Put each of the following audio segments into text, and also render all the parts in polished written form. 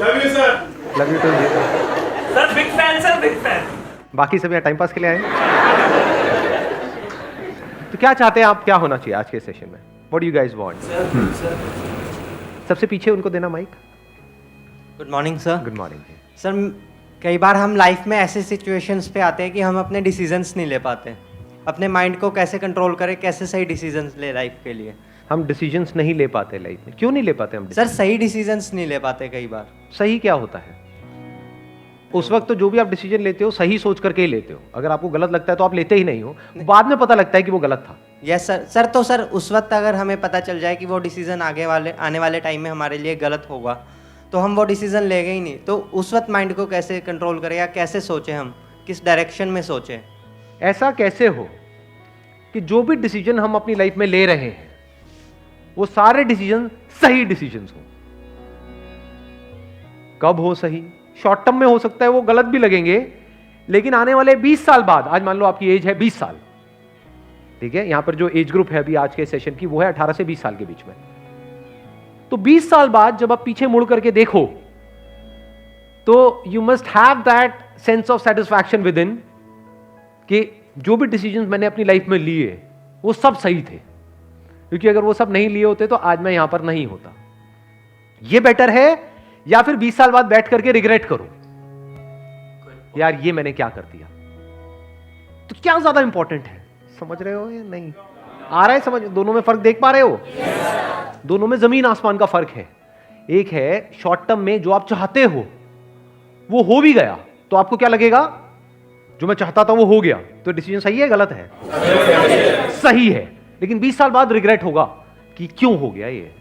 Love you sir. Love you too. Sir big fan sir, big fan. बाकी सब यहाँ time pass के लिए आए। तो क्या चाहते हैं आप, क्या होना चाहिए आज के सेशन में? What do you guys want? सबसे पीछे उनको देना mic. Good morning sir. Good morning. Sir कई बार हम लाइफ में ऐसे सिचुएशंस पे आते हैं कि हम अपने डिसीजंस नहीं ले पाते। अपने माइंड को कैसे कंट्रोल करें, कैसे सही डिसीजंस ले लाइफ के लिए? हम डिसीजंस नहीं ले पाते लाइफ में। क्यों नहीं ले पाते हम? सर सही डिसीजंस नहीं ले पाते कई बार। सही क्या होता है? उस वक्त तो जो भी आप डिसीजन लेते हो सही सोच करके ही लेते हो। अगर आपको गलत लगता है तो आप लेते ही नहीं हो, बाद में पता लगता है कि वो गलत था। Yes sir. सर उस वक्त अगर हमें पता चल जाए कि वो डिसीजन आने वाले टाइम में हमारे लिए गलत होगा तो हम वो डिसीजन लेंगे ही नहीं। तो उस वक्त माइंड को कैसे कंट्रोल करें या कैसे सोचें, हम किस डायरेक्शन में सोचें? ऐसा कैसे हो कि जो भी डिसीजन हम अपनी लाइफ में ले रहे हैं वो सारे डिसीजन सही डिसीजंस हो। कब हो सही? शॉर्ट टर्म में हो सकता है वो गलत भी लगेंगे, लेकिन आने वाले 20 साल बाद, आज मान लो आपकी एज है 20 साल, ठीक है, यहां पर जो एज ग्रुप है अभी आज के सेशन की वो है 18 से 20 साल के बीच में। तो 20 साल बाद जब आप पीछे मुड़ करके देखो तो you must have that sense of satisfaction with in कि जो भी डिसीजन मैंने अपनी लाइफ में लिए वो सब सही थे, क्योंकि अगर वो सब नहीं लिए होते तो आज मैं यहां पर नहीं होता। ये बेटर है या फिर 20 साल बाद बैठ करके रिग्रेट करो यार ये मैंने क्या कर दिया? तो क्या ज्यादा इंपॉर्टेंट है? समझ रहे हो या नहीं? आ रहा है समझ? दोनों में फर्क देख पा रहे हो? दोनों में जमीन आसमान का फर्क है। एक है शॉर्ट टर्म में जो आप चाहते हो वो हो भी गया तो आपको क्या लगेगा? जो मैं चाहता था वो हो गया, तो डिसीजन सही है गलत है? सही है। लेकिन 20 साल बाद रिग्रेट होगा कि क्यों हो गया ये।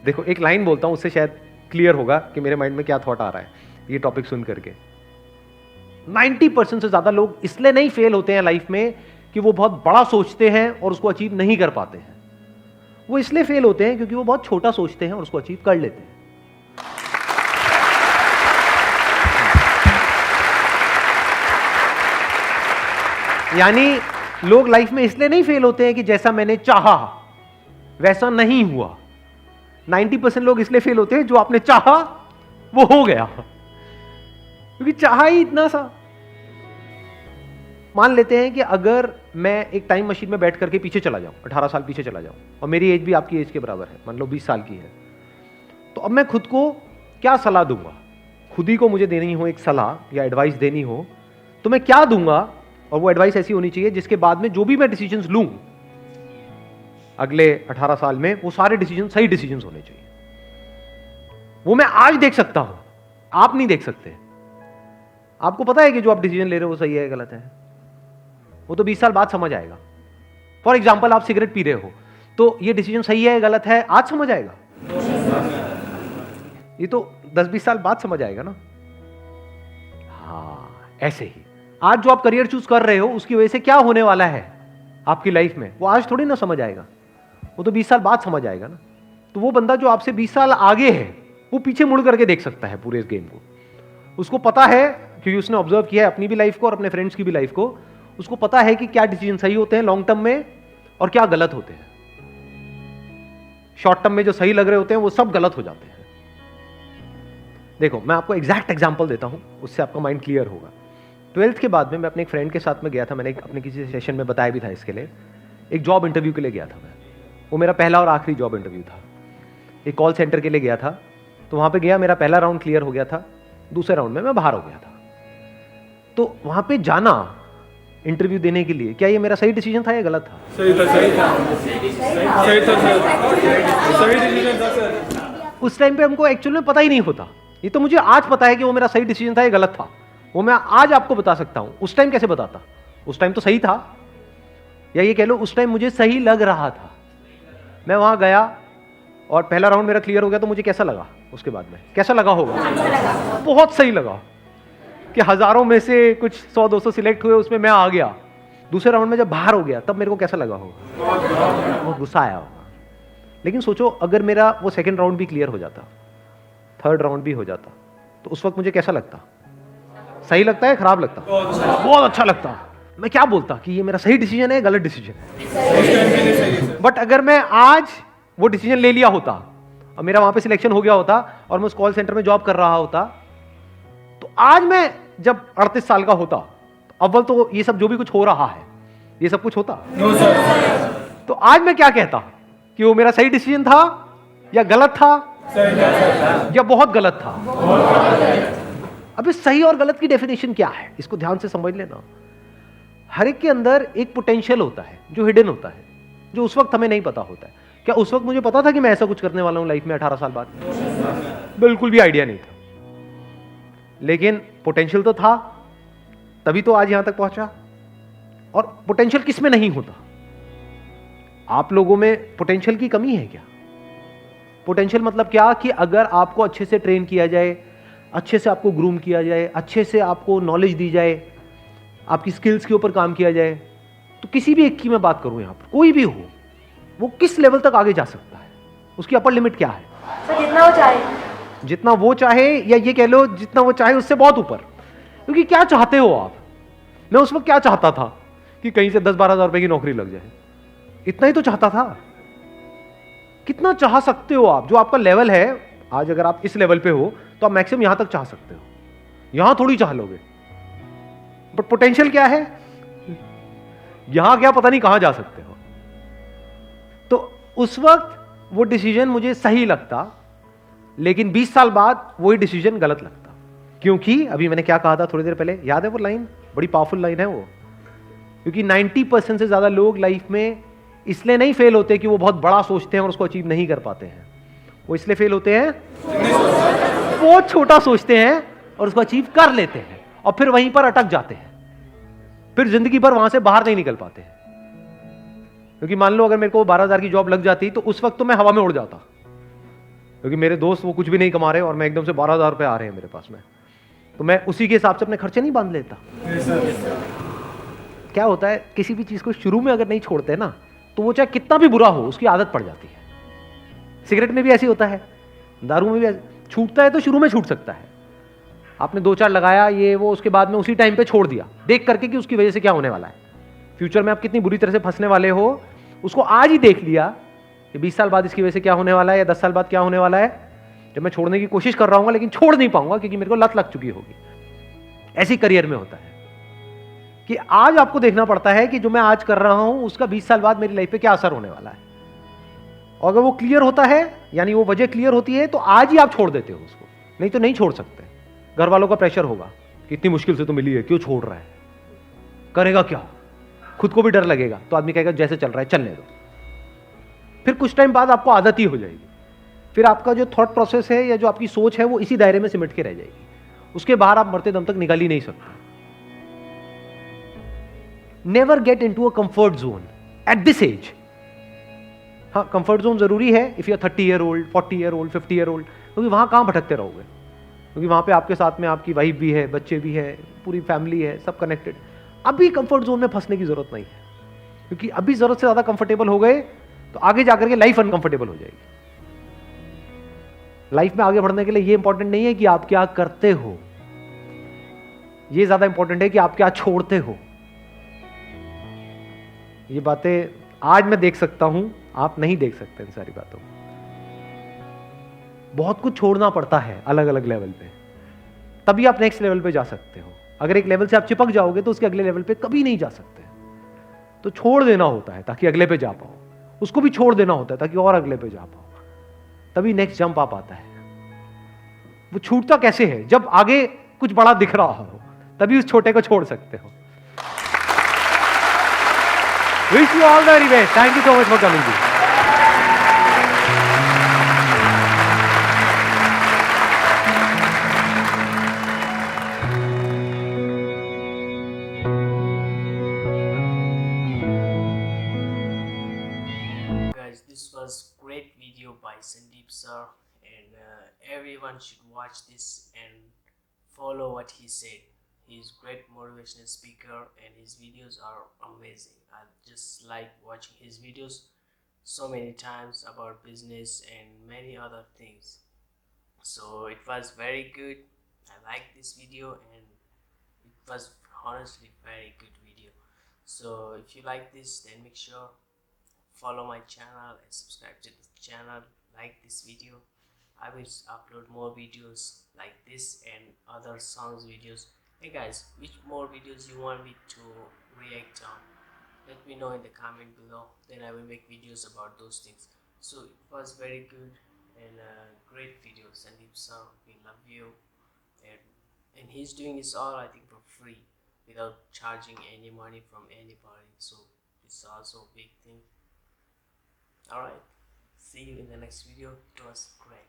देखो एक लाइन बोलता हूं, उससे शायद क्लियर होगा कि मेरे माइंड में क्या थॉट आ रहा है ये टॉपिक सुन करके। 90% से ज्यादा लोग इसलिए नहीं फेल होते हैं लाइफ में कि वो बहुत बड़ा सोचते हैं और उसको अचीव नहीं कर पाते हैं। वो इसलिए फेल होते हैं क्योंकि वो बहुत छोटा सोचते हैं और उसको अचीव कर लेते हैं। यानी लोग लाइफ में इसलिए नहीं फेल होते हैं कि जैसा मैंने चाहा वैसा नहीं हुआ। 90% लोग इसलिए फेल होते हैं जो आपने चाहा वो हो गया, क्योंकि चाहा ही इतना सा। मान लेते हैं कि अगर मैं एक टाइम मशीन में बैठ करके पीछे चला जाऊं, 18 साल पीछे चला जाऊं, और मेरी एज भी आपकी एज के बराबर है, मान लो 20 साल की है, तो अब मैं खुद को क्या सलाह दूंगा? खुद ही को मुझे देनी हो एक सलाह या एडवाइस देनी हो तो मैं क्या दूंगा? और वो एडवाइस ऐसी होनी चाहिए जिसके बाद में जो भी मैं डिसीजंस लूं अगले 18 साल में वो सारे डिसीजन सही डिसीजंस होने चाहिए। वो मैं आज देख सकता हूं, आप नहीं देख सकते। आपको पता है कि जो आप डिसीजन ले रहे हो वो सही है गलत है, वो तो 20 साल बाद समझ आएगा। फॉर एग्जाम्पल आप सिगरेट पी रहे हो तो ये डिसीजन सही है गलत है आज समझ आएगा? ये तो 10-20 साल बाद समझ आएगा ना। हाँ ऐसे ही आज जो आप करियर चूज कर रहे हो उसकी वजह से क्या होने वाला है आपकी लाइफ में वो आज थोड़ी ना समझ आएगा, वो तो 20 साल बाद समझ आएगा ना। तो वो बंदा जो आपसे 20 साल आगे है वो पीछे मुड़ करके देख सकता है पूरे इस गेम को। उसको पता है क्योंकि उसने ऑब्जर्व किया है अपनी भी लाइफ को और अपने फ्रेंड्स की भी लाइफ को। उसको पता है कि क्या डिसीजन सही होते हैं लॉन्ग टर्म में और क्या गलत होते हैं। शॉर्ट टर्म में जो सही लग रहे होते हैं वो सब गलत हो जाते हैं। देखो मैं आपको एग्जैक्ट एग्जांपल देता हूं, उससे आपका माइंड क्लियर होगा। 12th के बाद में मैं अपने एक फ्रेंड के साथ में गया था, मैंने अपने किसी सेशन में बताया भी था इसके लिए। एक जॉब इंटरव्यू के लिए गया था मैं, वो मेरा पहला और आखिरी जॉब इंटरव्यू था। एक कॉल सेंटर के लिए गया था, तो वहां पे गया, मेरा पहला राउंड क्लियर हो गया था, दूसरे राउंड में मैं बाहर हो गया था। तो वहां पे जाना इंटरव्यू देने के लिए, क्या ये मेरा सही डिसीजन था या गलत था? सही था, सही था, सही था सर, सही डिसीजन था सर। उस टाइम पे हमको एक्चुअल में पता ही नहीं होता। ये तो मुझे आज पता है कि वो मेरा सही डिसीजन था या गलत था, वो मैं आज आपको बता सकता हूं। उस टाइम कैसे बताता? उस टाइम तो सही था, या ये कह लो उस टाइम मुझे सही लग रहा था। मैं वहां गया और पहला राउंड मेरा क्लियर हो गया, तो मुझे कैसा लगा? उसके बाद में कैसा लगा होगा? बहुत सही लगा कि हजारों में से कुछ 100-200 सिलेक्ट हुए, उसमें मैं आ गया। दूसरे राउंड में जब बाहर हो गया तब मेरे को कैसा लगा होगा? बहुत गुस्सा आया होगा। लेकिन सोचो अगर मेरा वो सेकंड राउंड भी क्लियर हो जाता, थर्ड राउंड भी हो जाता, तो उस वक्त मुझे कैसा लगता? सही लगता है खराब लगता? बहुत अच्छा लगता। मैं क्या बोलता कि ये मेरा सही डिसीजन है गलत डिसीजन है। बट अगर मैं आज वो डिसीजन ले लिया होता और मेरा वहां पे सिलेक्शन हो गया होता और मैं उस कॉल सेंटर में जॉब कर रहा होता, तो आज मैं जब 38 साल का होता, तो अव्वल तो ये सब जो भी कुछ हो रहा है ये सब कुछ होता? तो आज मैं क्या कहता कि वो मेरा सही डिसीजन था या गलत था या बहुत गलत था? अब इस सही और गलत की डेफिनेशन क्या है, इसको ध्यान से समझ लेना। हर एक के अंदर एक पोटेंशियल होता है जो हिडन होता है, जो उस वक्त हमें नहीं पता होता है। क्या उस वक्त मुझे पता था कि मैं ऐसा कुछ करने वाला हूं लाइफ में 18 साल बाद? बिल्कुल भी आइडिया नहीं था, लेकिन पोटेंशियल तो था, तभी तो आज यहां तक पहुंचा। और पोटेंशियल किस में नहीं होता? आप लोगों में पोटेंशियल की कमी है क्या? पोटेंशियल मतलब क्या कि अगर आपको अच्छे से ट्रेन किया जाए, अच्छे से आपको ग्रूम किया जाए, अच्छे से आपको नॉलेज दी जाए, आपकी स्किल्स के ऊपर काम किया जाए, तो किसी भी एक की मैं बात करूं, यहां पर कोई भी हो, वो किस लेवल तक आगे जा सकता है? उसकी अपर लिमिट क्या है? सर जितना वो चाहे। जितना वो चाहे, या ये कह लो जितना वो चाहे उससे बहुत ऊपर। क्योंकि क्या चाहते हो आप? मैं उस वक्त क्या चाहता था कि कहीं से 10-12 हज़ार रुपए की नौकरी लग जाए, इतना ही तो चाहता था। कितना चाह सकते हो आप? जो आपका लेवल है आज, अगर आप इस लेवल पे हो तो आप मैक्सिमम यहां तक चाह सकते हो, यहां थोड़ी चाह लोगे। बट पोटेंशियल क्या है? यहां क्या पता नहीं कहां जा सकते हो। तो उस वक्त वो डिसीजन मुझे सही लगता, लेकिन 20 साल बाद वही डिसीजन गलत लगता। क्योंकि अभी मैंने क्या कहा था थोड़ी देर पहले, याद है वो लाइन? बड़ी पावरफुल लाइन है वो। क्योंकि 90% से ज्यादा लोग लाइफ में इसलिए नहीं फेल होते कि वो बहुत बड़ा सोचते हैं और उसको अचीव नहीं कर पाते हैं। वो इसलिए फेल होते हैं वो छोटा सोचते हैं और उसको अचीव कर लेते हैं और फिर वहीं पर अटक जाते हैं, फिर जिंदगी भर वहां से बाहर नहीं निकल पाते हैं। क्योंकि मान लो अगर मेरे को 12,000 की जॉब लग जाती तो उस वक्त तो मैं हवा में उड़ जाता, क्योंकि मेरे दोस्त वो कुछ भी नहीं कमा रहे और मैं एकदम से 12,000 रुपए आ रहे हैं मेरे पास में, तो मैं उसी के हिसाब से अपने खर्चे नहीं बांध लेता। क्या होता है, किसी भी चीज को शुरू में अगर नहीं छोड़ते ना, तो वो चाहे कितना भी बुरा हो उसकी आदत पड़ जाती है। सिगरेट में भी ऐसी होता है, दारू में भी छूटता है तो शुरू में छूट सकता है। आपने 2-4 लगाया ये वो, उसके बाद में उसी टाइम पे छोड़ दिया, देख करके कि उसकी वजह से क्या होने वाला है, फ्यूचर में आप कितनी बुरी तरह से फंसने वाले हो, उसको आज ही देख लिया कि 20 साल बाद इसकी वजह से क्या होने वाला है या 10 साल बाद क्या होने वाला है, जब मैं छोड़ने की कोशिश कर रहा हूँ लेकिन छोड़ नहीं पाऊंगा क्योंकि मेरे को लत लग चुकी होगी। ऐसी करियर में होता है कि आज आपको देखना पड़ता है कि जो मैं आज कर रहा हूं उसका 20 साल बाद मेरी लाइफ पे क्या असर होने वाला है। और अगर वो क्लियर होता है, यानी वो वजह क्लियर होती है, तो आज ही आप छोड़ देते हो उसको, नहीं तो नहीं छोड़ सकते। घर वालों का प्रेशर होगा कि इतनी मुश्किल से तो मिली है, क्यों छोड़ रहा है, करेगा क्या, खुद को भी डर लगेगा, तो आदमी कहेगा जैसे चल रहा है चलने दो। फिर कुछ टाइम बाद आपको आदत ही हो जाएगी, फिर आपका जो थॉट प्रोसेस है या जो आपकी सोच है वो इसी दायरे में सिमट के रह जाएगी, उसके बाहर आप मरते दम तक निकल ही नहीं सकते। Never get into a comfort zone at this age. हाँ, कंफर्ट जोन जरूरी है if you are 30 year old, 40 year old, 50 year old, क्योंकि वहां कहां भटकते रहोगे, क्योंकि वहां पे आपके साथ में आपकी वाइफ भी है, बच्चे भी है, पूरी फैमिली है, सब कनेक्टेड। अभी कंफर्ट जोन में फंसने की जरूरत नहीं है, क्योंकि अभी जरूरत से ज्यादा कंफर्टेबल हो गए तो आगे जाकर के लाइफ अनकंफर्टेबल हो जाएगी। लाइफ में आगे बढ़ने के लिए ये इंपॉर्टेंट नहीं है कि आप क्या करते हो, ये ज्यादा इंपॉर्टेंट है कि आप क्या छोड़ते हो। ये बातें आज मैं देख सकता हूं, आप नहीं देख सकते इन सारी बातों। बहुत कुछ छोड़ना पड़ता है अलग अलग लेवल पे, तभी आप नेक्स्ट लेवल पे जा सकते हो। अगर एक लेवल से आप चिपक जाओगे तो उसके अगले लेवल पे कभी नहीं जा सकते। तो छोड़ देना होता है ताकि अगले पे जा पाओ, उसको भी छोड़ देना होता है ताकि और अगले पे जा पाओ, तभी नेक्स्ट जंप आ पाता है। वो छूटता कैसे है? जब आगे कुछ बड़ा दिख रहा हो, तभी उस छोटे को छोड़ सकते हो। Wish you all the very best. Thank you so much for coming. Guys, this was great video by Sandeep sir, and everyone should watch this and follow what he said. He's great motivational speaker and his videos are amazing. I just like watching his videos so many times about business and many other things. So it was very good. I liked this video and it was honestly very good video. So if you like this, then make sure follow my channel and subscribe to the channel, like this video. I will upload more videos like this and other songs videos. Hey guys, which more videos you want me to react on? Let me know in the comment below, then I will make videos about those things. So it was very good and great video. Sandeep sir, we love you. And he's doing this all, I think, for free without charging any money from anybody, so it's also a big thing. All right, see you in the next video. It was great.